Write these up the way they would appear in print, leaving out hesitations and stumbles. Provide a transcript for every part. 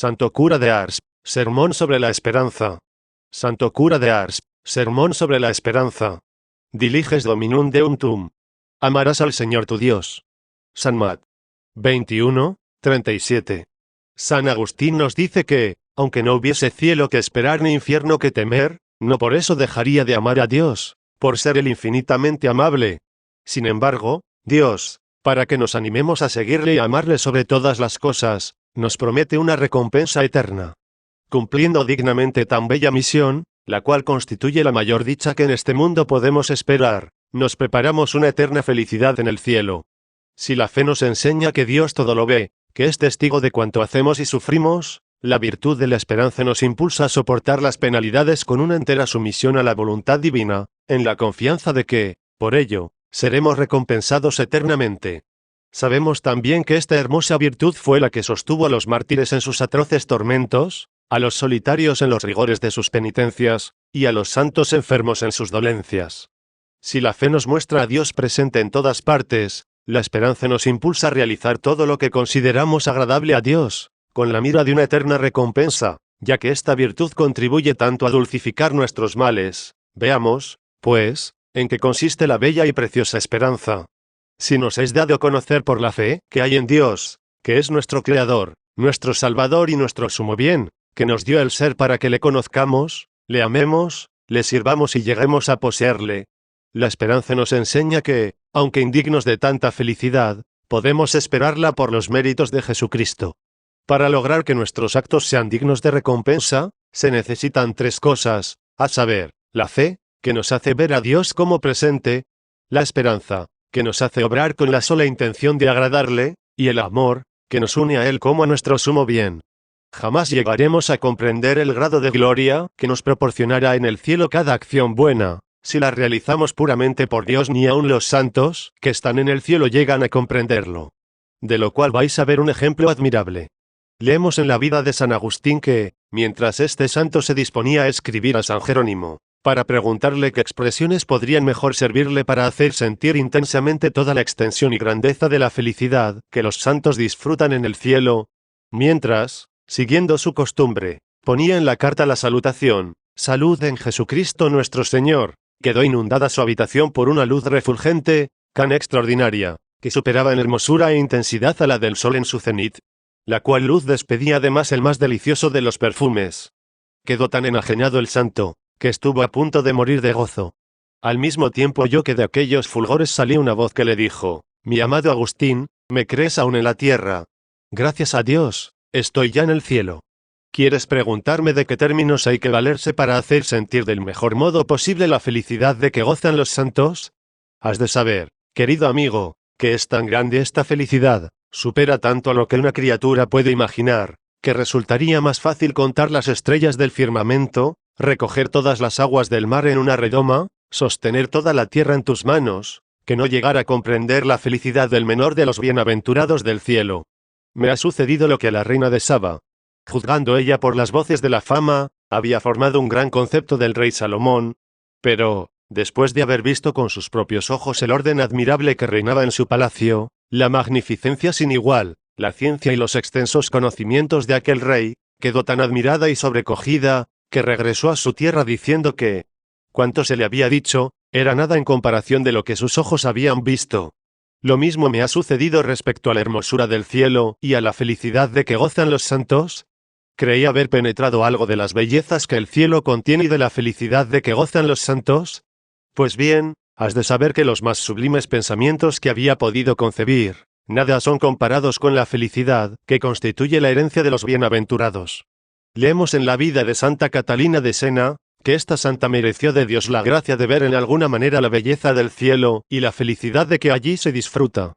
Santo cura de Ars, sermón sobre la esperanza. Santo cura de Ars, sermón sobre la esperanza. Diliges dominum deum tum. Amarás al Señor tu Dios. San Mat. 21, 37. San Agustín nos dice que, aunque no hubiese cielo que esperar ni infierno que temer, no por eso dejaría de amar a Dios, por ser Él infinitamente amable. Sin embargo, Dios, para que nos animemos a seguirle y amarle sobre todas las cosas, nos promete una recompensa eterna. Cumpliendo dignamente tan bella misión, la cual constituye la mayor dicha que en este mundo podemos esperar, nos preparamos una eterna felicidad en el cielo. Si la fe nos enseña que Dios todo lo ve, que es testigo de cuanto hacemos y sufrimos, la virtud de la esperanza nos impulsa a soportar las penalidades con una entera sumisión a la voluntad divina, en la confianza de que, por ello, seremos recompensados eternamente. Sabemos también que esta hermosa virtud fue la que sostuvo a los mártires en sus atroces tormentos, a los solitarios en los rigores de sus penitencias, y a los santos enfermos en sus dolencias. Si la fe nos muestra a Dios presente en todas partes, la esperanza nos impulsa a realizar todo lo que consideramos agradable a Dios, con la mira de una eterna recompensa, ya que esta virtud contribuye tanto a dulcificar nuestros males. Veamos, pues, en qué consiste la bella y preciosa esperanza. Si nos es dado conocer por la fe que hay en Dios, que es nuestro Creador, nuestro Salvador y nuestro sumo bien, que nos dio el ser para que le conozcamos, le amemos, le sirvamos y lleguemos a poseerle. La esperanza nos enseña que, aunque indignos de tanta felicidad, podemos esperarla por los méritos de Jesucristo. Para lograr que nuestros actos sean dignos de recompensa, se necesitan tres cosas, a saber, la fe, que nos hace ver a Dios como presente, la esperanza, que nos hace obrar con la sola intención de agradarle, y el amor, que nos une a Él como a nuestro sumo bien. Jamás llegaremos a comprender el grado de gloria que nos proporcionará en el cielo cada acción buena, si la realizamos puramente por Dios. Ni aun los santos, que están en el cielo, llegan a comprenderlo. De lo cual vais a ver un ejemplo admirable. Leemos en la vida de San Agustín que, mientras este santo se disponía a escribir a San Jerónimo, para preguntarle qué expresiones podrían mejor servirle para hacer sentir intensamente toda la extensión y grandeza de la felicidad que los santos disfrutan en el cielo, mientras, siguiendo su costumbre, ponía en la carta la salutación, «Salud en Jesucristo nuestro Señor», quedó inundada su habitación por una luz refulgente, tan extraordinaria, que superaba en hermosura e intensidad a la del sol en su cenit, la cual luz despedía además el más delicioso de los perfumes. Quedó tan enajenado el santo, que estuvo a punto de morir de gozo. Al mismo tiempo oyó que de aquellos fulgores salía una voz que le dijo, «Mi amado Agustín, ¿me crees aún en la tierra? Gracias a Dios, estoy ya en el cielo. ¿Quieres preguntarme de qué términos hay que valerse para hacer sentir del mejor modo posible la felicidad de que gozan los santos? Has de saber, querido amigo, que es tan grande esta felicidad, supera tanto a lo que una criatura puede imaginar, que resultaría más fácil contar las estrellas del firmamento, recoger todas las aguas del mar en una redoma, sostener toda la tierra en tus manos, que no llegar a comprender la felicidad del menor de los bienaventurados del cielo. Me ha sucedido lo que a la reina de Saba. Juzgando ella por las voces de la fama, había formado un gran concepto del rey Salomón, pero, después de haber visto con sus propios ojos el orden admirable que reinaba en su palacio, la magnificencia sin igual, la ciencia y los extensos conocimientos de aquel rey, quedó tan admirada y sobrecogida, que regresó a su tierra diciendo que, cuanto se le había dicho, era nada en comparación de lo que sus ojos habían visto. Lo mismo me ha sucedido respecto a la hermosura del cielo y a la felicidad de que gozan los santos. Creí haber penetrado algo de las bellezas que el cielo contiene y de la felicidad de que gozan los santos. Pues bien, has de saber que los más sublimes pensamientos que había podido concebir, nada son comparados con la felicidad que constituye la herencia de los bienaventurados. Leemos en la vida de Santa Catalina de Siena, que esta santa mereció de Dios la gracia de ver en alguna manera la belleza del cielo y la felicidad de que allí se disfruta.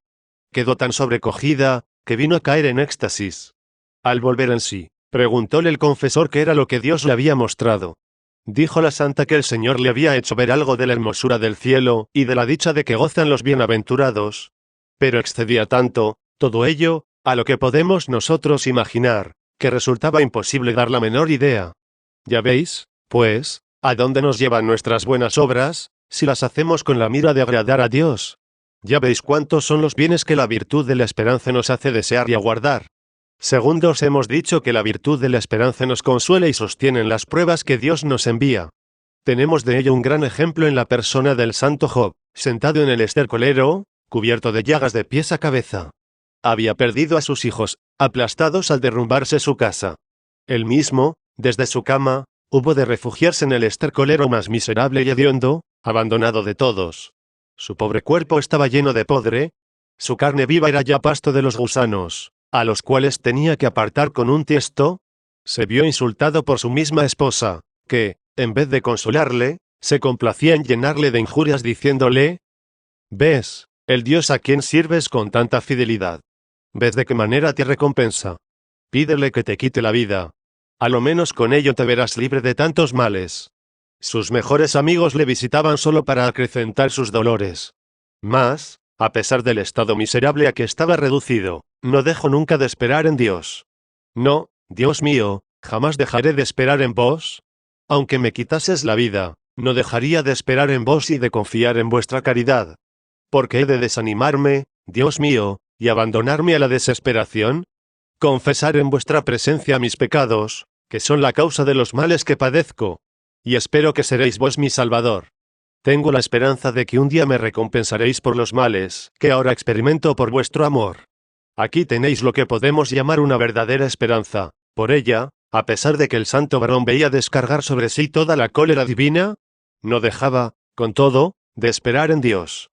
Quedó tan sobrecogida, que vino a caer en éxtasis. Al volver en sí, preguntóle el confesor qué era lo que Dios le había mostrado. Dijo la santa que el Señor le había hecho ver algo de la hermosura del cielo y de la dicha de que gozan los bienaventurados. Pero excedía tanto, todo ello, a lo que podemos nosotros imaginar, que resultaba imposible dar la menor idea. Ya veis, pues, ¿a dónde nos llevan nuestras buenas obras, si las hacemos con la mira de agradar a Dios? Ya veis cuántos son los bienes que la virtud de la esperanza nos hace desear y aguardar. Segundo, os hemos dicho que la virtud de la esperanza nos consuela y sostiene en las pruebas que Dios nos envía. Tenemos de ello un gran ejemplo en la persona del santo Job, sentado en el estercolero, cubierto de llagas de pies a cabeza. Había perdido a sus hijos, aplastados al derrumbarse su casa. Él mismo, desde su cama, hubo de refugiarse en el estercolero más miserable y hediondo, abandonado de todos. Su pobre cuerpo estaba lleno de podre, su carne viva era ya pasto de los gusanos, a los cuales tenía que apartar con un tiesto. Se vio insultado por su misma esposa, que, en vez de consolarle, se complacía en llenarle de injurias diciéndole: «¿Ves, el Dios a quien sirves con tanta fidelidad? ¿Ves de qué manera te recompensa? Pídele que te quite la vida. A lo menos con ello te verás libre de tantos males». Sus mejores amigos le visitaban solo para acrecentar sus dolores. Mas, a pesar del estado miserable a que estaba reducido, no dejó nunca de esperar en Dios. «No, Dios mío, jamás dejaré de esperar en vos. Aunque me quitases la vida, no dejaría de esperar en vos y de confiar en vuestra caridad. ¿Por qué he de desanimarme, Dios mío, y abandonarme a la desesperación? Confesar en vuestra presencia mis pecados, que son la causa de los males que padezco, y espero que seréis vos mi Salvador. Tengo la esperanza de que un día me recompensaréis por los males que ahora experimento por vuestro amor. Aquí tenéis lo que podemos llamar una verdadera esperanza. Por ella, a pesar de que el santo varón veía descargar sobre sí toda la cólera divina, no dejaba, con todo, de esperar en Dios.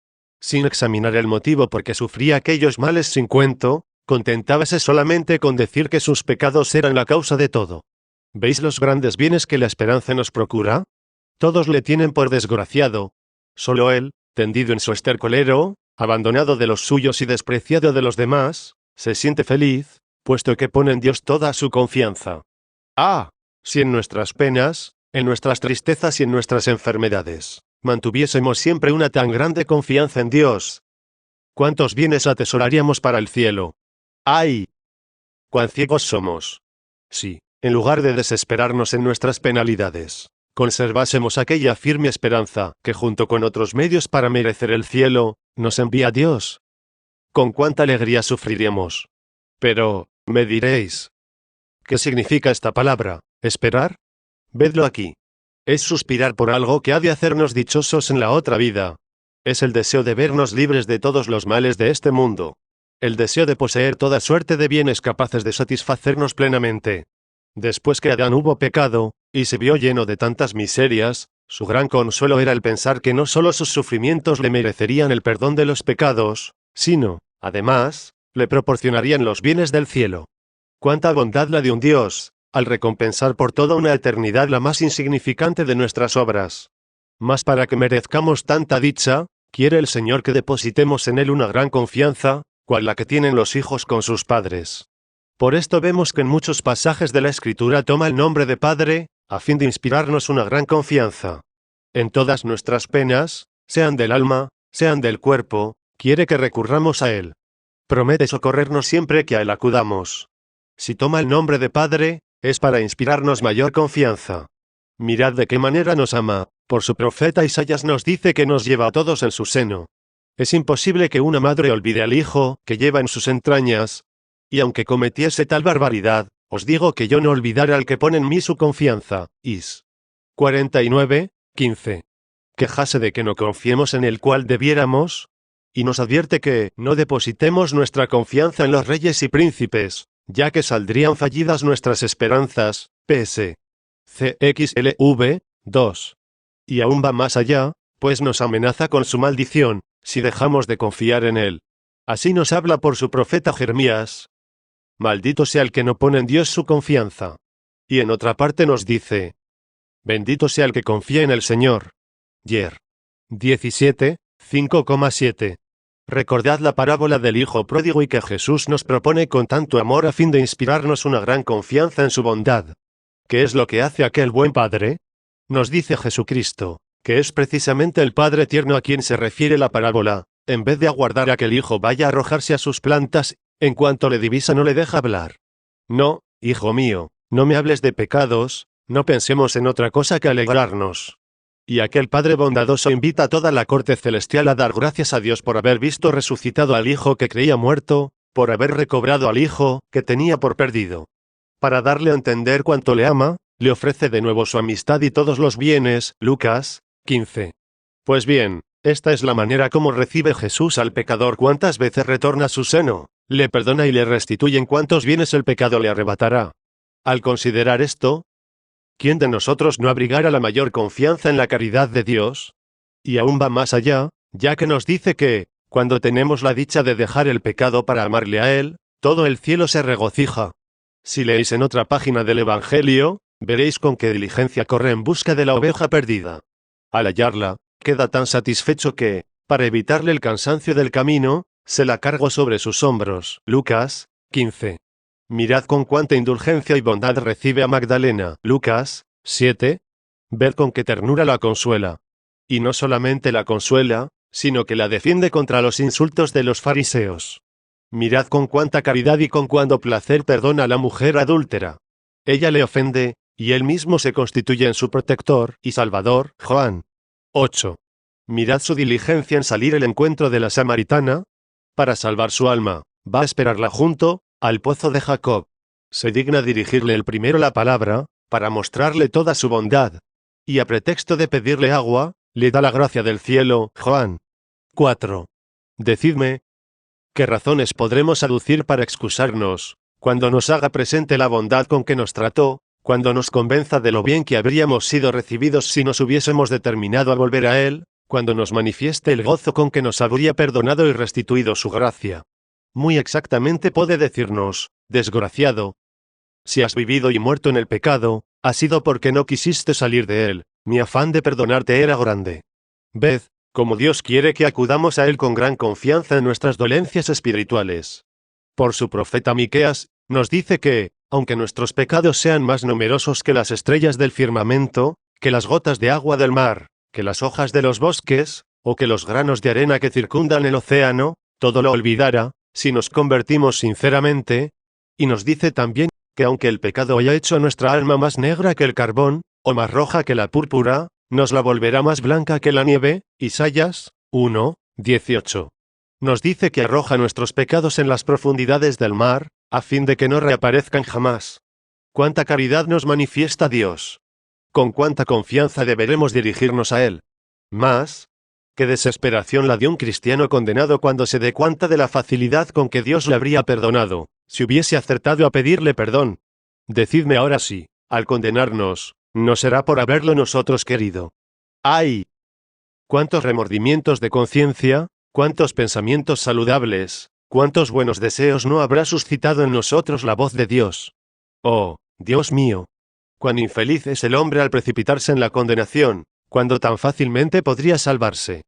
Sin examinar el motivo por qué sufría aquellos males sin cuento, contentábase solamente con decir que sus pecados eran la causa de todo. ¿Veis los grandes bienes que la esperanza nos procura? Todos le tienen por desgraciado. Solo él, tendido en su estercolero, abandonado de los suyos y despreciado de los demás, se siente feliz, puesto que pone en Dios toda su confianza. ¡Ah! Si en nuestras penas, en nuestras tristezas y en nuestras enfermedades, mantuviésemos siempre una tan grande confianza en Dios, ¿cuántos bienes atesoraríamos para el cielo? ¡Ay! ¡Cuán ciegos somos! Sí, en lugar de desesperarnos en nuestras penalidades, conservásemos aquella firme esperanza que junto con otros medios para merecer el cielo, nos envía Dios. ¿Con cuánta alegría sufriríamos? Pero, me diréis, ¿qué significa esta palabra, esperar? Vedlo aquí. Es suspirar por algo que ha de hacernos dichosos en la otra vida. Es el deseo de vernos libres de todos los males de este mundo. El deseo de poseer toda suerte de bienes capaces de satisfacernos plenamente. Después que Adán hubo pecado, y se vio lleno de tantas miserias, su gran consuelo era el pensar que no solo sus sufrimientos le merecerían el perdón de los pecados, sino, además, le proporcionarían los bienes del cielo. Cuánta bondad la de un Dios, al recompensar por toda una eternidad la más insignificante de nuestras obras. Mas para que merezcamos tanta dicha, quiere el Señor que depositemos en Él una gran confianza, cual la que tienen los hijos con sus padres. Por esto vemos que en muchos pasajes de la Escritura toma el nombre de Padre, a fin de inspirarnos una gran confianza. En todas nuestras penas, sean del alma, sean del cuerpo, quiere que recurramos a Él. Promete socorrernos siempre que a Él acudamos. Si toma el nombre de Padre, es para inspirarnos mayor confianza. Mirad de qué manera nos ama, por su profeta Isaías nos dice que nos lleva a todos en su seno. Es imposible que una madre olvide al hijo que lleva en sus entrañas, y aunque cometiese tal barbaridad, os digo que yo no olvidaré al que pone en mí su confianza. Is. 49, 15. Quejase de que no confiemos en el cual debiéramos, y nos advierte que no depositemos nuestra confianza en los reyes y príncipes, ya que saldrían fallidas nuestras esperanzas. PS. CXLV, 2. Y aún va más allá, pues nos amenaza con su maldición, si dejamos de confiar en él. Así nos habla por su profeta Jeremías. Maldito sea el que no pone en Dios su confianza. Y en otra parte nos dice: bendito sea el que confía en el Señor. Yer. 17, 5,7. Recordad la parábola del Hijo Pródigo y que Jesús nos propone con tanto amor a fin de inspirarnos una gran confianza en su bondad. ¿Qué es lo que hace aquel buen Padre? Nos dice Jesucristo, que es precisamente el Padre tierno a quien se refiere la parábola, en vez de aguardar a que el Hijo vaya a arrojarse a sus plantas, en cuanto le divisa no le deja hablar. No, hijo mío, no me hables de pecados, no pensemos en otra cosa que alegrarnos. Y aquel Padre bondadoso invita a toda la corte celestial a dar gracias a Dios por haber visto resucitado al Hijo que creía muerto, por haber recobrado al hijo que tenía por perdido. Para darle a entender cuánto le ama, le ofrece de nuevo su amistad y todos los bienes. Lucas 15. Pues bien, esta es la manera como recibe Jesús al pecador. ¿Cuántas veces retorna a su seno? Le perdona y le restituye. ¿En cuántos bienes el pecado le arrebatará? Al considerar esto, ¿quién de nosotros no abrigara la mayor confianza en la caridad de Dios? Y aún va más allá, ya que nos dice que, cuando tenemos la dicha de dejar el pecado para amarle a Él, todo el cielo se regocija. Si leéis en otra página del Evangelio, veréis con qué diligencia corre en busca de la oveja perdida. Al hallarla, queda tan satisfecho que, para evitarle el cansancio del camino, se la cargó sobre sus hombros. Lucas 15. Mirad con cuánta indulgencia y bondad recibe a Magdalena. Lucas 7. Ved con qué ternura la consuela. Y no solamente la consuela, sino que la defiende contra los insultos de los fariseos. Mirad con cuánta caridad y con cuánto placer perdona a la mujer adúltera. Ella le ofende, y él mismo se constituye en su protector y salvador. Juan 8. Mirad su diligencia en salir al encuentro de la samaritana, para salvar su alma. Va a esperarla junto al pozo de Jacob. Se digna dirigirle el primero la palabra, para mostrarle toda su bondad. Y a pretexto de pedirle agua, le da la gracia del cielo. Juan 4. Decidme, ¿qué razones podremos aducir para excusarnos, cuando nos haga presente la bondad con que nos trató, cuando nos convenza de lo bien que habríamos sido recibidos si nos hubiésemos determinado a volver a Él, cuando nos manifieste el gozo con que nos habría perdonado y restituido su gracia? Muy exactamente puede decirnos, desgraciado, si has vivido y muerto en el pecado, ha sido porque no quisiste salir de él. Mi afán de perdonarte era grande. Ved, como Dios quiere que acudamos a Él con gran confianza en nuestras dolencias espirituales. Por su profeta Miqueas, nos dice que, aunque nuestros pecados sean más numerosos que las estrellas del firmamento, que las gotas de agua del mar, que las hojas de los bosques, o que los granos de arena que circundan el océano, todo lo olvidara, si nos convertimos sinceramente. Y nos dice también que aunque el pecado haya hecho a nuestra alma más negra que el carbón, o más roja que la púrpura, nos la volverá más blanca que la nieve. Isaías 1, 18. Nos dice que arroja nuestros pecados en las profundidades del mar, a fin de que no reaparezcan jamás. ¿Cuánta caridad nos manifiesta Dios? ¿Con cuánta confianza deberemos dirigirnos a Él? Más, ¿qué desesperación la de un cristiano condenado cuando se dé cuenta de la facilidad con que Dios le habría perdonado, si hubiese acertado a pedirle perdón? Decidme ahora si, al condenarnos, no será por haberlo nosotros querido. ¡Ay! ¿Cuántos remordimientos de conciencia, cuántos pensamientos saludables, cuántos buenos deseos no habrá suscitado en nosotros la voz de Dios? ¡Oh, Dios mío! Cuán infeliz es el hombre al precipitarse en la condenación, cuando tan fácilmente podría salvarse.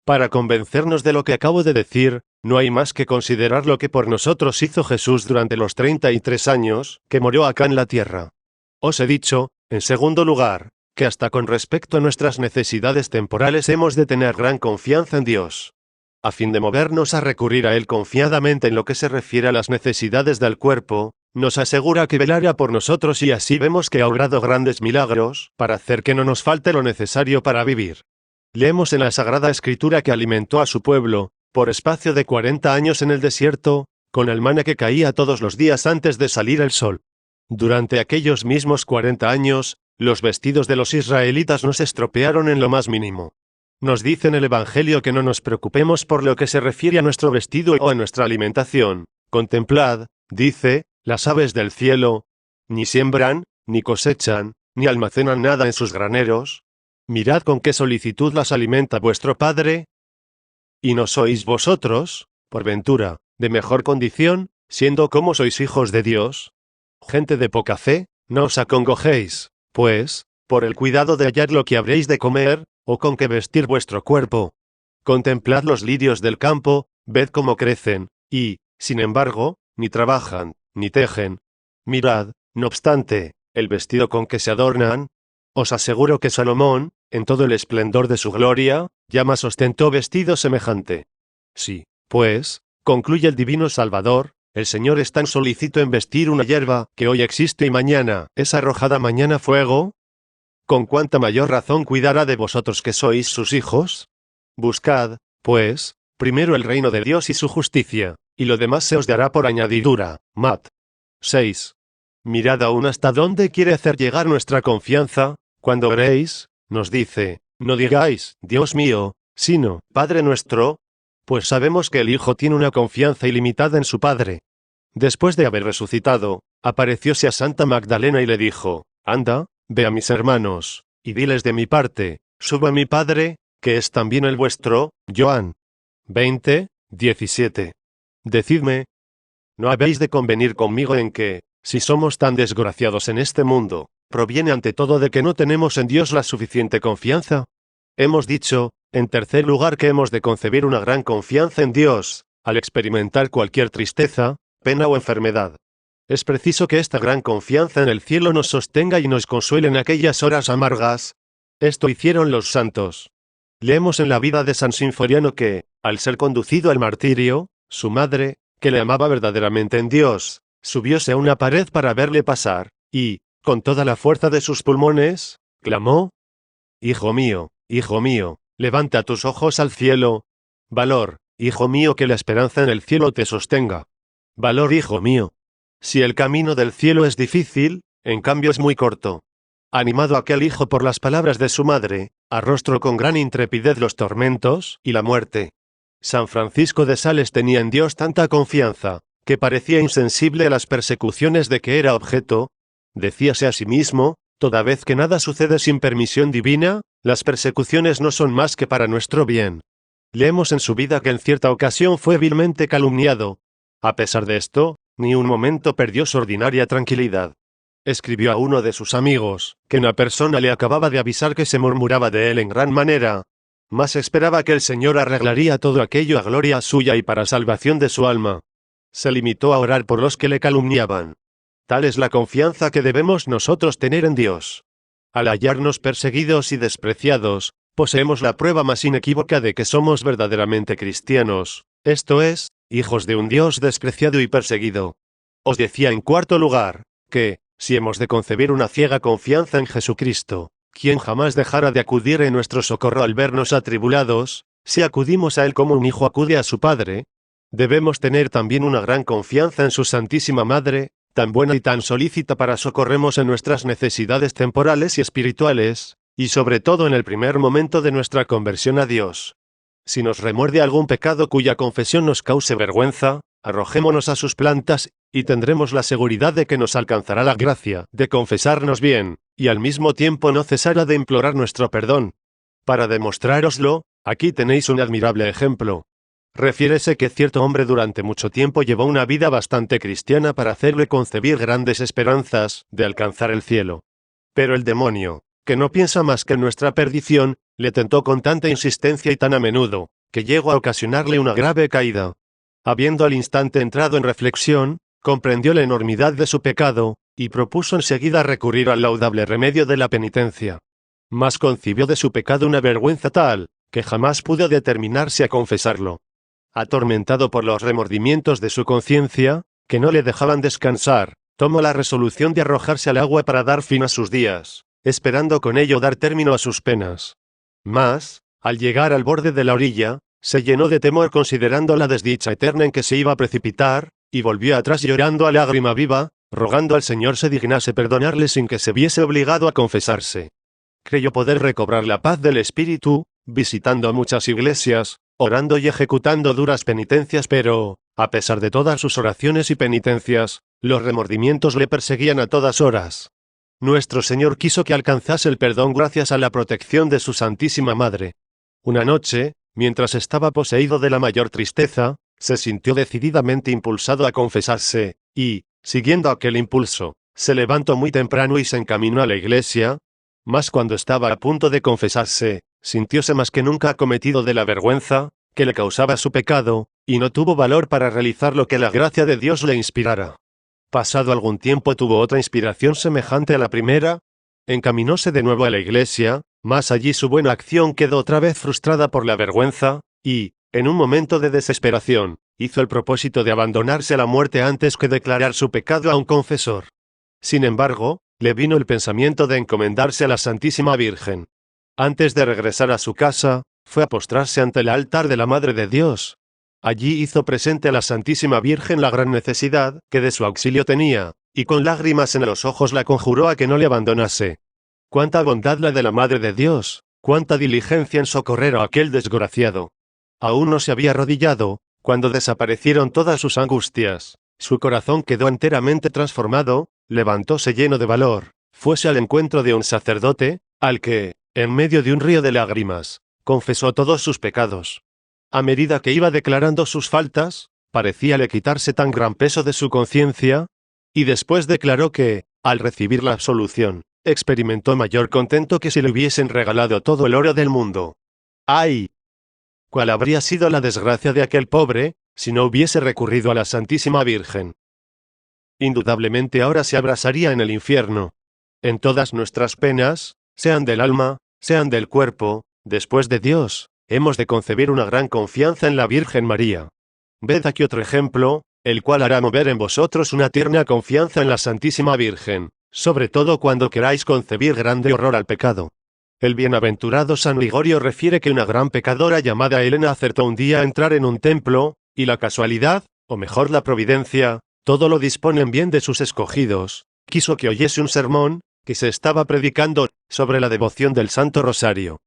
Para convencernos de lo que acabo de decir, no hay más que considerar lo que por nosotros hizo Jesús durante los 33 años que murió acá en la tierra. Os he dicho, en segundo lugar, que hasta con respecto a nuestras necesidades temporales hemos de tener gran confianza en Dios. A fin de movernos a recurrir a Él confiadamente en lo que se refiere a las necesidades del cuerpo, nos asegura que velará por nosotros y así vemos que ha obrado grandes milagros para hacer que no nos falte lo necesario para vivir. Leemos en la Sagrada Escritura que alimentó a su pueblo, por espacio de 40 años en el desierto, con el maná que caía todos los días antes de salir el sol. Durante aquellos mismos 40 años, los vestidos de los israelitas no se estropearon en lo más mínimo. Nos dice en el Evangelio que no nos preocupemos por lo que se refiere a nuestro vestido o a nuestra alimentación. Contemplad, dice, las aves del cielo, ni siembran, ni cosechan, ni almacenan nada en sus graneros. Mirad con qué solicitud las alimenta vuestro Padre. ¿Y no sois vosotros, por ventura, de mejor condición, siendo como sois hijos de Dios? Gente de poca fe, no os acongojéis, pues, por el cuidado de hallar lo que habréis de comer, o con qué vestir vuestro cuerpo. Contemplad los lirios del campo, ved cómo crecen, y, sin embargo, ni trabajan, ni tejen. Mirad, no obstante, el vestido con que se adornan. Os aseguro que Salomón, en todo el esplendor de su gloria, jamás ostentó vestido semejante. Sí, pues, concluye el divino Salvador, el Señor es tan solícito en vestir una hierba que hoy existe y mañana es arrojada mañana fuego. ¿Con cuánta mayor razón cuidará de vosotros que sois sus hijos? Buscad, pues, primero el reino de Dios y su justicia, y lo demás se os dará por añadidura. Mat. 6. Mirad aún hasta dónde quiere hacer llegar nuestra confianza, cuando oréis, nos dice, no digáis, Dios mío, sino, Padre nuestro, pues sabemos que el Hijo tiene una confianza ilimitada en su Padre. Después de haber resucitado, aparecióse a Santa Magdalena y le dijo, anda, ve a mis hermanos, y diles de mi parte, subo a mi Padre, que es también el vuestro. Joan 20, 17. Decidme, ¿no habéis de convenir conmigo en que, si somos tan desgraciados en este mundo, proviene ante todo de que no tenemos en Dios la suficiente confianza? Hemos dicho, en tercer lugar, que hemos de concebir una gran confianza en Dios, al experimentar cualquier tristeza, pena o enfermedad. Es preciso que esta gran confianza en el cielo nos sostenga y nos consuele en aquellas horas amargas. Esto hicieron los santos. Leemos en la vida de San Sinforiano que, al ser conducido al martirio, su madre, que le amaba verdaderamente en Dios, subióse a una pared para verle pasar, y, con toda la fuerza de sus pulmones, clamó: hijo mío, levanta tus ojos al cielo. Valor, hijo mío, que la esperanza en el cielo te sostenga. Valor, hijo mío. Si el camino del cielo es difícil, en cambio es muy corto. Animado aquel hijo por las palabras de su madre, arrostró con gran intrepidez los tormentos y la muerte. San Francisco de Sales tenía en Dios tanta confianza, que parecía insensible a las persecuciones de que era objeto. Decíase a sí mismo, toda vez que nada sucede sin permisión divina, las persecuciones no son más que para nuestro bien. Leemos en su vida que en cierta ocasión fue vilmente calumniado. A pesar de esto, ni un momento perdió su ordinaria tranquilidad. Escribió a uno de sus amigos, que una persona le acababa de avisar que se murmuraba de él en gran manera, mas esperaba que el Señor arreglaría todo aquello a gloria suya y para salvación de su alma. Se limitó a orar por los que le calumniaban. Tal es la confianza que debemos nosotros tener en Dios. Al hallarnos perseguidos y despreciados, poseemos la prueba más inequívoca de que somos verdaderamente cristianos, esto es, hijos de un Dios despreciado y perseguido. Os decía en cuarto lugar, que, si hemos de concebir una ciega confianza en Jesucristo, quien jamás dejara de acudir en nuestro socorro al vernos atribulados, si acudimos a Él como un hijo acude a su Padre, debemos tener también una gran confianza en su Santísima Madre, tan buena y tan solícita para socorrernos en nuestras necesidades temporales y espirituales, y sobre todo en el primer momento de nuestra conversión a Dios. Si nos remuerde algún pecado cuya confesión nos cause vergüenza, arrojémonos a sus plantas, y tendremos la seguridad de que nos alcanzará la gracia de confesarnos bien, y al mismo tiempo no cesará de implorar nuestro perdón. Para demostrároslo, aquí tenéis un admirable ejemplo. Refiérese que cierto hombre durante mucho tiempo llevó una vida bastante cristiana para hacerle concebir grandes esperanzas de alcanzar el cielo. Pero el demonio, que no piensa más que en nuestra perdición, le tentó con tanta insistencia y tan a menudo, que llegó a ocasionarle una grave caída. Habiendo al instante entrado en reflexión, comprendió la enormidad de su pecado, y propuso enseguida recurrir al laudable remedio de la penitencia. Mas concibió de su pecado una vergüenza tal, que jamás pudo determinarse a confesarlo. Atormentado por los remordimientos de su conciencia, que no le dejaban descansar, tomó la resolución de arrojarse al agua para dar fin a sus días, esperando con ello dar término a sus penas. Mas, al llegar al borde de la orilla, se llenó de temor considerando la desdicha eterna en que se iba a precipitar, y volvió atrás llorando a lágrima viva, rogando al Señor se dignase perdonarle sin que se viese obligado a confesarse. Creyó poder recobrar la paz del espíritu, visitando a muchas iglesias, orando y ejecutando duras penitencias, pero, a pesar de todas sus oraciones y penitencias, los remordimientos le perseguían a todas horas. Nuestro Señor quiso que alcanzase el perdón gracias a la protección de su Santísima Madre. Una noche, mientras estaba poseído de la mayor tristeza, se sintió decididamente impulsado a confesarse, y, siguiendo aquel impulso, se levantó muy temprano y se encaminó a la iglesia. Mas cuando estaba a punto de confesarse, sintióse más que nunca acometido de la vergüenza que le causaba su pecado, y no tuvo valor para realizar lo que la gracia de Dios le inspirara. Pasado algún tiempo tuvo otra inspiración semejante a la primera, encaminóse de nuevo a la iglesia, mas allí su buena acción quedó otra vez frustrada por la vergüenza, y, en un momento de desesperación, hizo el propósito de abandonarse a la muerte antes que declarar su pecado a un confesor. Sin embargo, le vino el pensamiento de encomendarse a la Santísima Virgen. Antes de regresar a su casa, fue a postrarse ante el altar de la Madre de Dios. Allí hizo presente a la Santísima Virgen la gran necesidad que de su auxilio tenía, y con lágrimas en los ojos la conjuró a que no le abandonase. Cuánta bondad la de la Madre de Dios, cuánta diligencia en socorrer a aquel desgraciado. Aún no se había arrodillado, cuando desaparecieron todas sus angustias. Su corazón quedó enteramente transformado, levantóse lleno de valor, fuese al encuentro de un sacerdote, al que, en medio de un río de lágrimas, confesó todos sus pecados. A medida que iba declarando sus faltas, parecíale quitarse tan gran peso de su conciencia, y después declaró que, al recibir la absolución, experimentó mayor contento que si le hubiesen regalado todo el oro del mundo. ¡Ay! ¿Cuál habría sido la desgracia de aquel pobre, si no hubiese recurrido a la Santísima Virgen? Indudablemente ahora se abrasaría en el infierno. En todas nuestras penas, sean del alma, sean del cuerpo, después de Dios, hemos de concebir una gran confianza en la Virgen María. Ved aquí otro ejemplo, el cual hará mover en vosotros una tierna confianza en la Santísima Virgen, sobre todo cuando queráis concebir grande horror al pecado. El bienaventurado San Ligorio refiere que una gran pecadora llamada Elena acertó un día a entrar en un templo, y la casualidad, o mejor la providencia, todo lo disponen bien de sus escogidos, quiso que oyese un sermón, que se estaba predicando, sobre la devoción del Santo Rosario.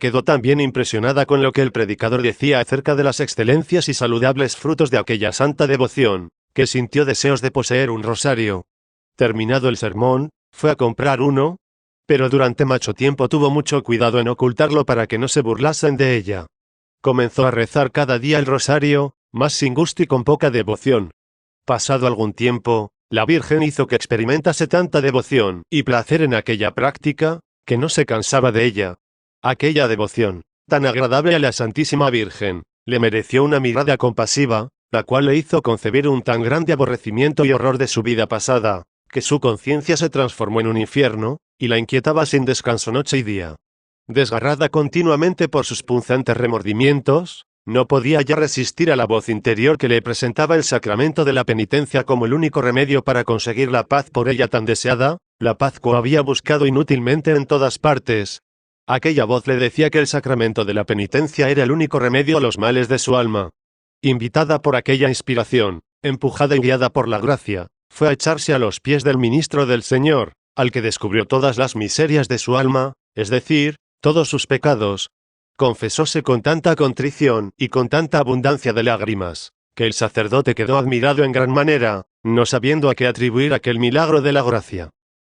Quedó también impresionada con lo que el predicador decía acerca de las excelencias y saludables frutos de aquella santa devoción, que sintió deseos de poseer un rosario. Terminado el sermón, fue a comprar uno, pero durante mucho tiempo tuvo mucho cuidado en ocultarlo para que no se burlasen de ella. Comenzó a rezar cada día el rosario, más sin gusto y con poca devoción. Pasado algún tiempo, la Virgen hizo que experimentase tanta devoción y placer en aquella práctica, que no se cansaba de ella. Aquella devoción, tan agradable a la Santísima Virgen, le mereció una mirada compasiva, la cual le hizo concebir un tan grande aborrecimiento y horror de su vida pasada, que su conciencia se transformó en un infierno, y la inquietaba sin descanso noche y día. Desgarrada continuamente por sus punzantes remordimientos, no podía ya resistir a la voz interior que le presentaba el sacramento de la penitencia como el único remedio para conseguir la paz por ella tan deseada, la paz que había buscado inútilmente en todas partes. Aquella voz le decía que el sacramento de la penitencia era el único remedio a los males de su alma. Invitada por aquella inspiración, empujada y guiada por la gracia, fue a echarse a los pies del ministro del Señor, al que descubrió todas las miserias de su alma, es decir, todos sus pecados. Confesóse con tanta contrición y con tanta abundancia de lágrimas, que el sacerdote quedó admirado en gran manera, no sabiendo a qué atribuir aquel milagro de la gracia.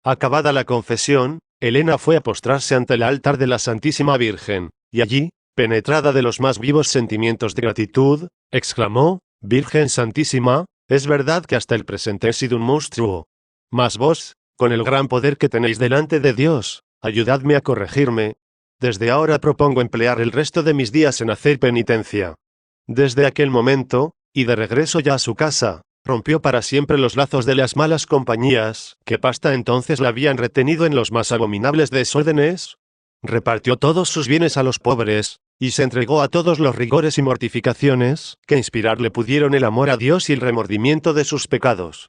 Acabada la confesión, Elena fue a postrarse ante el altar de la Santísima Virgen, y allí, penetrada de los más vivos sentimientos de gratitud, exclamó: «Virgen Santísima, es verdad que hasta el presente he sido un monstruo. Mas vos, con el gran poder que tenéis delante de Dios, ayudadme a corregirme. Desde ahora propongo emplear el resto de mis días en hacer penitencia». Desde aquel momento, y de regreso ya a su casa, rompió para siempre los lazos de las malas compañías, que hasta entonces la habían retenido en los más abominables desórdenes. Repartió todos sus bienes a los pobres, y se entregó a todos los rigores y mortificaciones que inspirarle pudieron el amor a Dios y el remordimiento de sus pecados.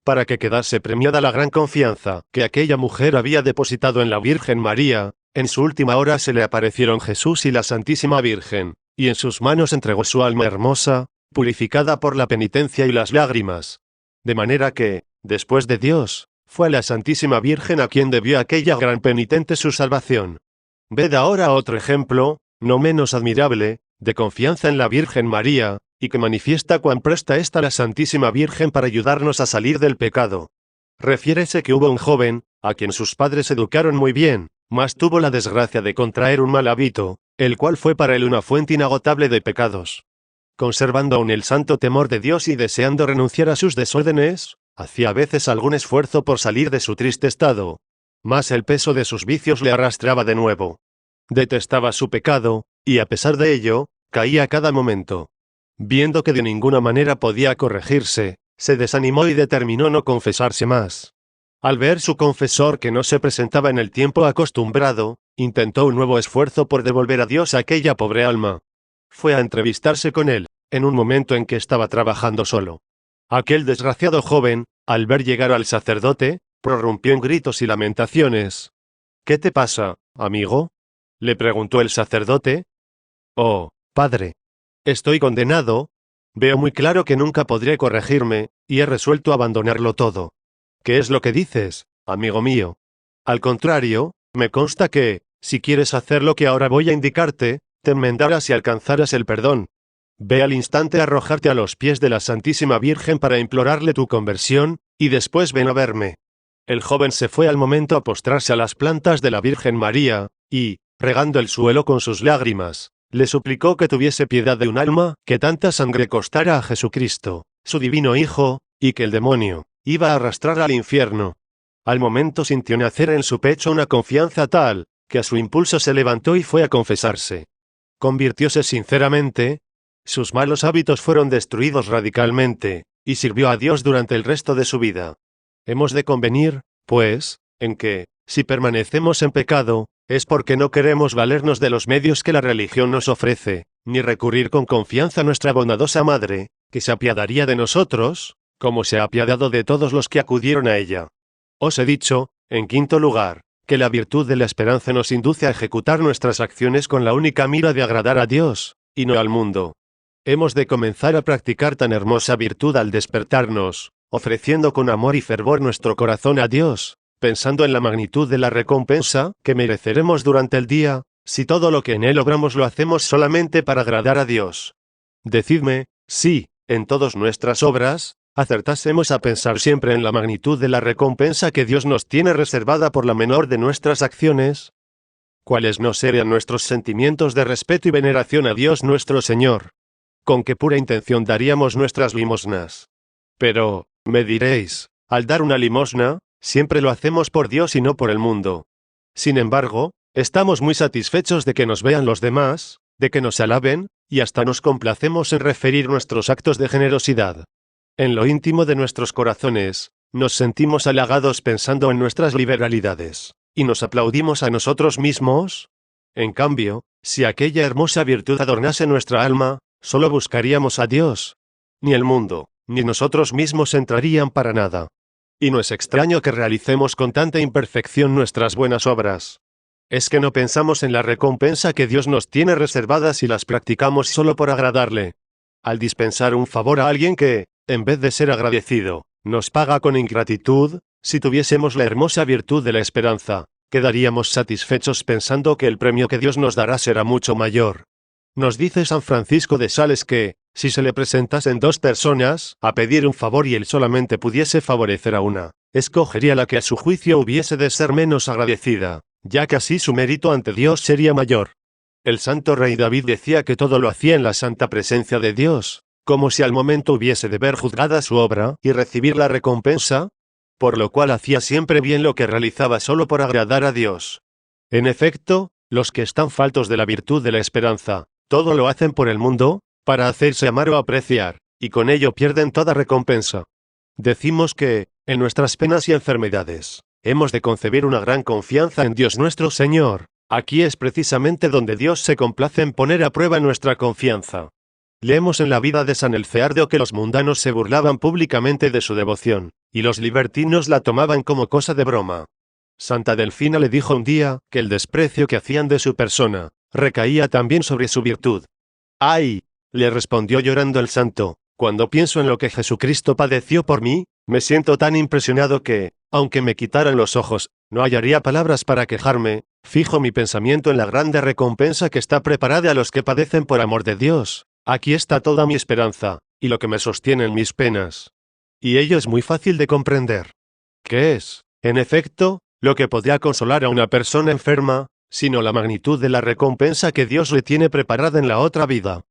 Para que quedase premiada la gran confianza que aquella mujer había depositado en la Virgen María, en su última hora se le aparecieron Jesús y la Santísima Virgen, y en sus manos entregó su alma hermosa, purificada por la penitencia y las lágrimas. De manera que, después de Dios, fue a la Santísima Virgen a quien debió aquella gran penitente su salvación. Ved ahora otro ejemplo, no menos admirable, de confianza en la Virgen María, y que manifiesta cuán presta está la Santísima Virgen para ayudarnos a salir del pecado. Refiérese que hubo un joven, a quien sus padres educaron muy bien, mas tuvo la desgracia de contraer un mal hábito, el cual fue para él una fuente inagotable de pecados. Conservando aún el santo temor de Dios y deseando renunciar a sus desórdenes, hacía a veces algún esfuerzo por salir de su triste estado. Mas el peso de sus vicios le arrastraba de nuevo. Detestaba su pecado, y a pesar de ello, caía a cada momento. Viendo que de ninguna manera podía corregirse, se desanimó y determinó no confesarse más. Al ver su confesor que no se presentaba en el tiempo acostumbrado, intentó un nuevo esfuerzo por devolver a Dios a aquella pobre alma. Fue a entrevistarse con él, en un momento en que estaba trabajando solo. Aquel desgraciado joven, al ver llegar al sacerdote, prorrumpió en gritos y lamentaciones. «¿Qué te pasa, amigo?», le preguntó el sacerdote. «Oh, padre. Estoy condenado», Veo muy claro que nunca podré corregirme, y he resuelto abandonarlo todo. ¿Qué es lo que dices, amigo mío? Al contrario, me consta que, si quieres hacer lo que ahora voy a indicarte, te enmendarás y alcanzarás el perdón. Ve al instante a arrojarte a los pies de la Santísima Virgen para implorarle tu conversión, y después ven a verme. El joven se fue al momento a postrarse a las plantas de la Virgen María, y, regando el suelo con sus lágrimas, le suplicó que tuviese piedad de un alma que tanta sangre costara a Jesucristo, su divino Hijo, y que el demonio iba a arrastrar al infierno. Al momento sintió nacer en su pecho una confianza tal, que a su impulso se levantó y fue a confesarse. Convirtióse sinceramente, sus malos hábitos fueron destruidos radicalmente, y sirvió a Dios durante el resto de su vida. Hemos de convenir, pues, en que, si permanecemos en pecado, es porque no queremos valernos de los medios que la religión nos ofrece, ni recurrir con confianza a nuestra bondadosa Madre, que se apiadaría de nosotros, como se ha apiadado de todos los que acudieron a ella. Os he dicho, en quinto lugar, que la virtud de la esperanza nos induce a ejecutar nuestras acciones con la única mira de agradar a Dios, y no al mundo. Hemos de comenzar a practicar tan hermosa virtud al despertarnos, ofreciendo con amor y fervor nuestro corazón a Dios, pensando en la magnitud de la recompensa que mereceremos durante el día, si todo lo que en él obramos lo hacemos solamente para agradar a Dios. Decidme, si, en todas nuestras obras, acertásemos a pensar siempre en la magnitud de la recompensa que Dios nos tiene reservada por la menor de nuestras acciones. ¿Cuáles no serían nuestros sentimientos de respeto y veneración a Dios nuestro Señor? ¿Con qué pura intención daríamos nuestras limosnas? Pero, me diréis, al dar una limosna, siempre lo hacemos por Dios y no por el mundo. Sin embargo, estamos muy satisfechos de que nos vean los demás, de que nos alaben, y hasta nos complacemos en referir nuestros actos de generosidad. En lo íntimo de nuestros corazones, nos sentimos halagados pensando en nuestras liberalidades, y nos aplaudimos a nosotros mismos. En cambio, si aquella hermosa virtud adornase nuestra alma, solo buscaríamos a Dios. Ni el mundo, ni nosotros mismos entrarían para nada. Y no es extraño que realicemos con tanta imperfección nuestras buenas obras. Es que no pensamos en la recompensa que Dios nos tiene reservada si las practicamos solo por agradarle. Al dispensar un favor a alguien que, en vez de ser agradecido, nos paga con ingratitud, si tuviésemos la hermosa virtud de la esperanza, quedaríamos satisfechos pensando que el premio que Dios nos dará será mucho mayor. Nos dice San Francisco de Sales que, si se le presentasen dos personas a pedir un favor y él solamente pudiese favorecer a una, escogería la que a su juicio hubiese de ser menos agradecida, ya que así su mérito ante Dios sería mayor. El santo rey David decía que todo lo hacía en la santa presencia de Dios, como si al momento hubiese de ver juzgada su obra y recibir la recompensa, por lo cual hacía siempre bien lo que realizaba solo por agradar a Dios. En efecto, los que están faltos de la virtud de la esperanza, todo lo hacen por el mundo, para hacerse amar o apreciar, y con ello pierden toda recompensa. Decimos que, en nuestras penas y enfermedades, hemos de concebir una gran confianza en Dios nuestro Señor. Aquí es precisamente donde Dios se complace en poner a prueba nuestra confianza. Leemos en la vida de San Elceardo que los mundanos se burlaban públicamente de su devoción, y los libertinos la tomaban como cosa de broma. Santa Delfina le dijo un día que el desprecio que hacían de su persona recaía también sobre su virtud. ¡Ay!, le respondió llorando el santo, cuando pienso en lo que Jesucristo padeció por mí, me siento tan impresionado que, aunque me quitaran los ojos, no hallaría palabras para quejarme. Fijo mi pensamiento en la grande recompensa que está preparada a los que padecen por amor de Dios. Aquí está toda mi esperanza, y lo que me sostiene en mis penas. Y ello es muy fácil de comprender. ¿Qué es, en efecto, lo que podría consolar a una persona enferma, sino la magnitud de la recompensa que Dios le tiene preparada en la otra vida?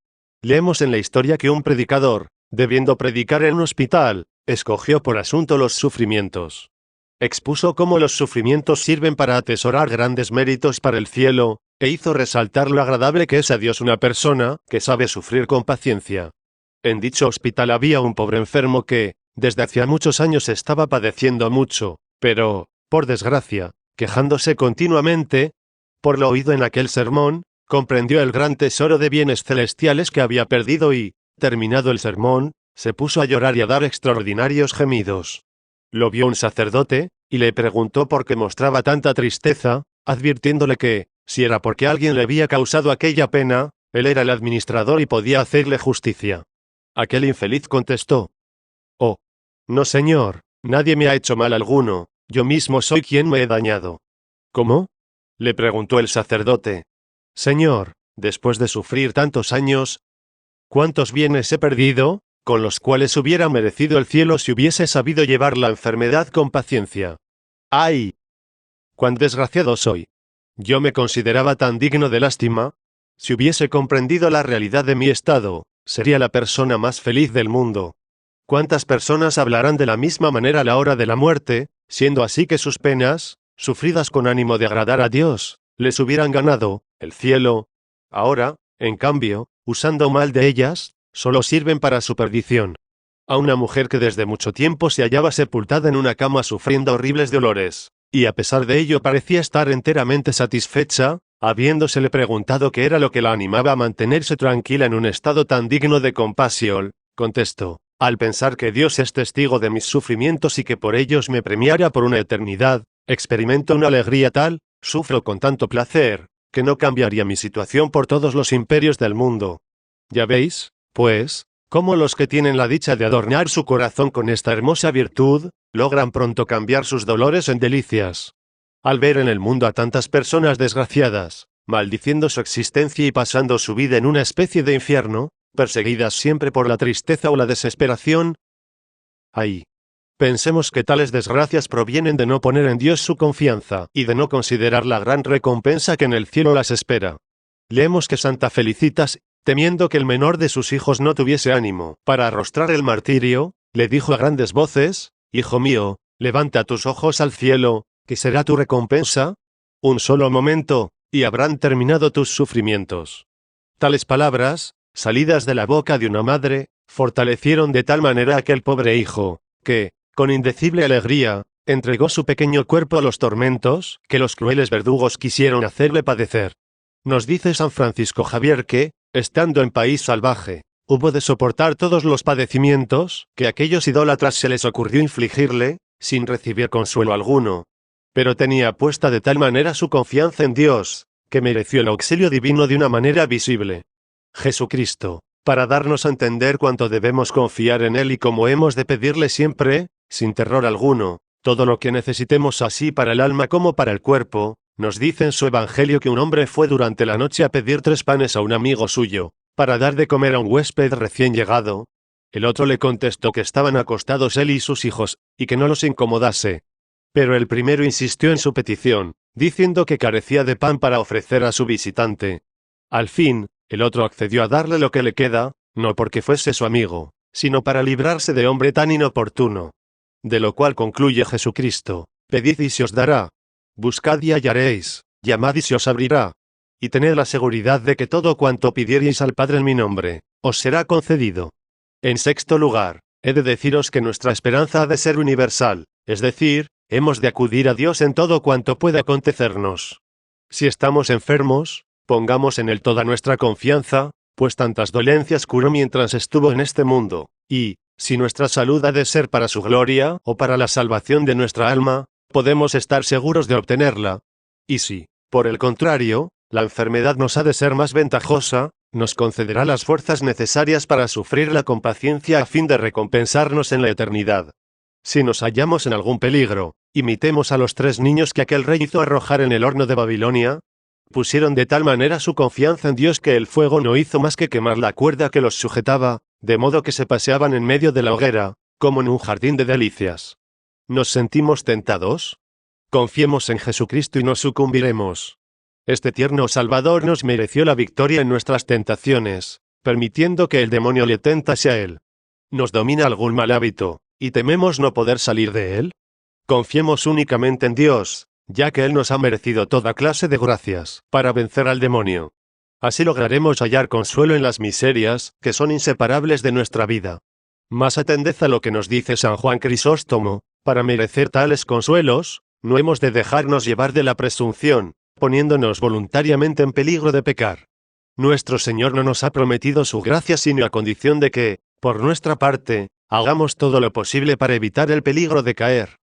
Leemos en la historia que un predicador, debiendo predicar en un hospital, escogió por asunto los sufrimientos. Expuso cómo los sufrimientos sirven para atesorar grandes méritos para el cielo, e hizo resaltar lo agradable que es a Dios una persona que sabe sufrir con paciencia. En dicho hospital había un pobre enfermo que, desde hacía muchos años estaba padeciendo mucho, pero, por desgracia, quejándose continuamente. Por lo oído en aquel sermón, comprendió el gran tesoro de bienes celestiales que había perdido y, terminado el sermón, se puso a llorar y a dar extraordinarios gemidos. Lo vio un sacerdote, y le preguntó por qué mostraba tanta tristeza, advirtiéndole que, si era porque alguien le había causado aquella pena, él era el administrador y podía hacerle justicia. Aquel infeliz contestó: «Oh, no, señor, nadie me ha hecho mal alguno, yo mismo soy quien me he dañado». «¿Cómo?», le preguntó el sacerdote. «Señor, después de sufrir tantos años, ¿cuántos bienes he perdido, con los cuales hubiera merecido el cielo si hubiese sabido llevar la enfermedad con paciencia? ¡Ay! ¡Cuán desgraciado soy! Yo me consideraba tan digno de lástima. Si hubiese comprendido la realidad de mi estado, sería la persona más feliz del mundo. ¿Cuántas personas hablarán de la misma manera a la hora de la muerte, siendo así que sus penas, sufridas con ánimo de agradar a Dios, les hubieran ganado el cielo? Ahora, en cambio, usando mal de ellas, solo sirven para su perdición. A una mujer que desde mucho tiempo se hallaba sepultada en una cama sufriendo horribles dolores, y a pesar de ello parecía estar enteramente satisfecha, habiéndosele preguntado qué era lo que la animaba a mantenerse tranquila en un estado tan digno de compasión, contestó: «Al pensar que Dios es testigo de mis sufrimientos y que por ellos me premiara por una eternidad, experimento una alegría tal, sufro con tanto placer, que no cambiaría mi situación por todos los imperios del mundo». Ya veis, pues, cómo los que tienen la dicha de adornar su corazón con esta hermosa virtud, logran pronto cambiar sus dolores en delicias. Al ver en el mundo a tantas personas desgraciadas, maldiciendo su existencia y pasando su vida en una especie de infierno, perseguidas siempre por la tristeza o la desesperación, ¡ay! Pensemos que tales desgracias provienen de no poner en Dios su confianza, y de no considerar la gran recompensa que en el cielo las espera. Leemos que Santa Felicitas, temiendo que el menor de sus hijos no tuviese ánimo para arrostrar el martirio, le dijo a grandes voces: «Hijo mío, levanta tus ojos al cielo, que será tu recompensa. Un solo momento, y habrán terminado tus sufrimientos». Tales palabras, salidas de la boca de una madre, fortalecieron de tal manera a aquel pobre hijo, que, con indecible alegría, entregó su pequeño cuerpo a los tormentos que los crueles verdugos quisieron hacerle padecer. Nos dice San Francisco Javier que, estando en país salvaje, hubo de soportar todos los padecimientos que a aquellos idólatras se les ocurrió infligirle, sin recibir consuelo alguno. Pero tenía puesta de tal manera su confianza en Dios, que mereció el auxilio divino de una manera visible. Jesucristo, para darnos a entender cuánto debemos confiar en Él y cómo hemos de pedirle siempre, sin terror alguno, todo lo que necesitemos así para el alma como para el cuerpo, nos dice en su Evangelio que un hombre fue durante la noche a pedir 3 panes a un amigo suyo, para dar de comer a un huésped recién llegado. El otro le contestó que estaban acostados él y sus hijos, y que no los incomodase. Pero el primero insistió en su petición, diciendo que carecía de pan para ofrecer a su visitante. Al fin, el otro accedió a darle lo que le queda, no porque fuese su amigo, sino para librarse de hombre tan inoportuno. De lo cual concluye Jesucristo: «Pedid y se os dará. Buscad y hallaréis, llamad y se os abrirá. Y tened la seguridad de que todo cuanto pidiereis al Padre en mi nombre, os será concedido». En sexto lugar, he de deciros que nuestra esperanza ha de ser universal, es decir, hemos de acudir a Dios en todo cuanto pueda acontecernos. Si estamos enfermos, pongamos en Él toda nuestra confianza, pues tantas dolencias curó mientras estuvo en este mundo, y, si nuestra salud ha de ser para su gloria o para la salvación de nuestra alma, podemos estar seguros de obtenerla. Y si, por el contrario, la enfermedad nos ha de ser más ventajosa, nos concederá las fuerzas necesarias para sufrirla con paciencia a fin de recompensarnos en la eternidad. Si nos hallamos en algún peligro, imitemos a los 3 niños que aquel rey hizo arrojar en el horno de Babilonia. Pusieron de tal manera su confianza en Dios que el fuego no hizo más que quemar la cuerda que los sujetaba, de modo que se paseaban en medio de la hoguera, como en un jardín de delicias. ¿Nos sentimos tentados? Confiemos en Jesucristo y no sucumbiremos. Este tierno Salvador nos mereció la victoria en nuestras tentaciones, permitiendo que el demonio le tentase a él. ¿Nos domina algún mal hábito, y tememos no poder salir de él? Confiemos únicamente en Dios, ya que Él nos ha merecido toda clase de gracias para vencer al demonio. Así lograremos hallar consuelo en las miserias, que son inseparables de nuestra vida. Mas atended a lo que nos dice San Juan Crisóstomo: para merecer tales consuelos, no hemos de dejarnos llevar de la presunción, poniéndonos voluntariamente en peligro de pecar. Nuestro Señor no nos ha prometido su gracia sino a condición de que, por nuestra parte, hagamos todo lo posible para evitar el peligro de caer.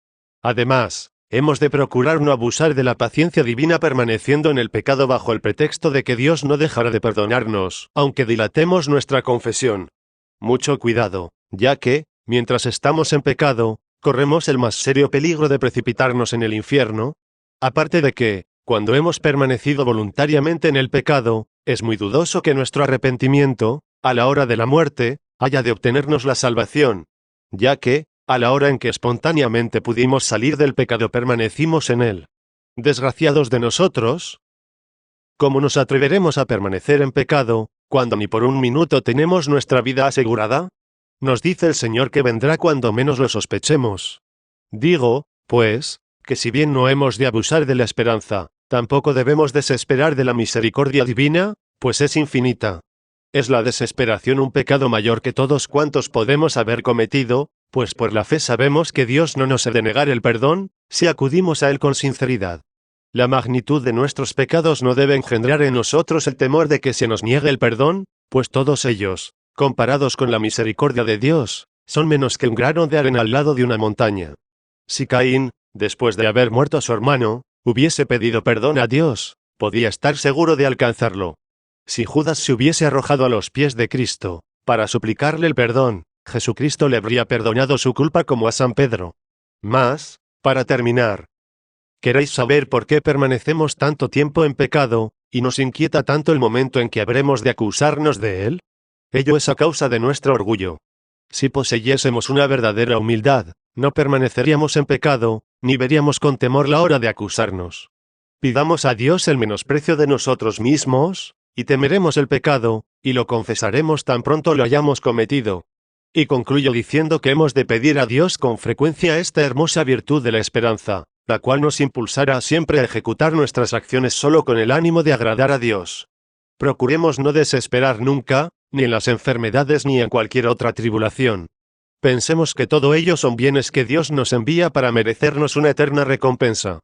Además, hemos de procurar no abusar de la paciencia divina permaneciendo en el pecado bajo el pretexto de que Dios no dejará de perdonarnos, aunque dilatemos nuestra confesión. Mucho cuidado, ya que, mientras estamos en pecado, corremos el más serio peligro de precipitarnos en el infierno. Aparte de que, cuando hemos permanecido voluntariamente en el pecado, es muy dudoso que nuestro arrepentimiento, a la hora de la muerte, haya de obtenernos la salvación, ya que, a la hora en que espontáneamente pudimos salir del pecado permanecimos en él. Desgraciados de nosotros. ¿Cómo nos atreveremos a permanecer en pecado, cuando ni por un minuto tenemos nuestra vida asegurada? Nos dice el Señor que vendrá cuando menos lo sospechemos. Digo, pues, que si bien no hemos de abusar de la esperanza, tampoco debemos desesperar de la misericordia divina, pues es infinita. ¿Es la desesperación un pecado mayor que todos cuantos podemos haber cometido? Pues por la fe sabemos que Dios no nos ha de negar el perdón, si acudimos a Él con sinceridad. La magnitud de nuestros pecados no debe engendrar en nosotros el temor de que se nos niegue el perdón, pues todos ellos, comparados con la misericordia de Dios, son menos que un grano de arena al lado de una montaña. Si Caín, después de haber muerto a su hermano, hubiese pedido perdón a Dios, podía estar seguro de alcanzarlo. Si Judas se hubiese arrojado a los pies de Cristo, para suplicarle el perdón, Jesucristo le habría perdonado su culpa como a San Pedro. Mas, para terminar, ¿queréis saber por qué permanecemos tanto tiempo en pecado, y nos inquieta tanto el momento en que habremos de acusarnos de él? Ello es a causa de nuestro orgullo. Si poseyésemos una verdadera humildad, no permaneceríamos en pecado, ni veríamos con temor la hora de acusarnos. Pidamos a Dios el menosprecio de nosotros mismos, y temeremos el pecado, y lo confesaremos tan pronto lo hayamos cometido. Y concluyo diciendo que hemos de pedir a Dios con frecuencia esta hermosa virtud de la esperanza, la cual nos impulsará siempre a ejecutar nuestras acciones solo con el ánimo de agradar a Dios. Procuremos no desesperar nunca, ni en las enfermedades ni en cualquier otra tribulación. Pensemos que todo ello son bienes que Dios nos envía para merecernos una eterna recompensa.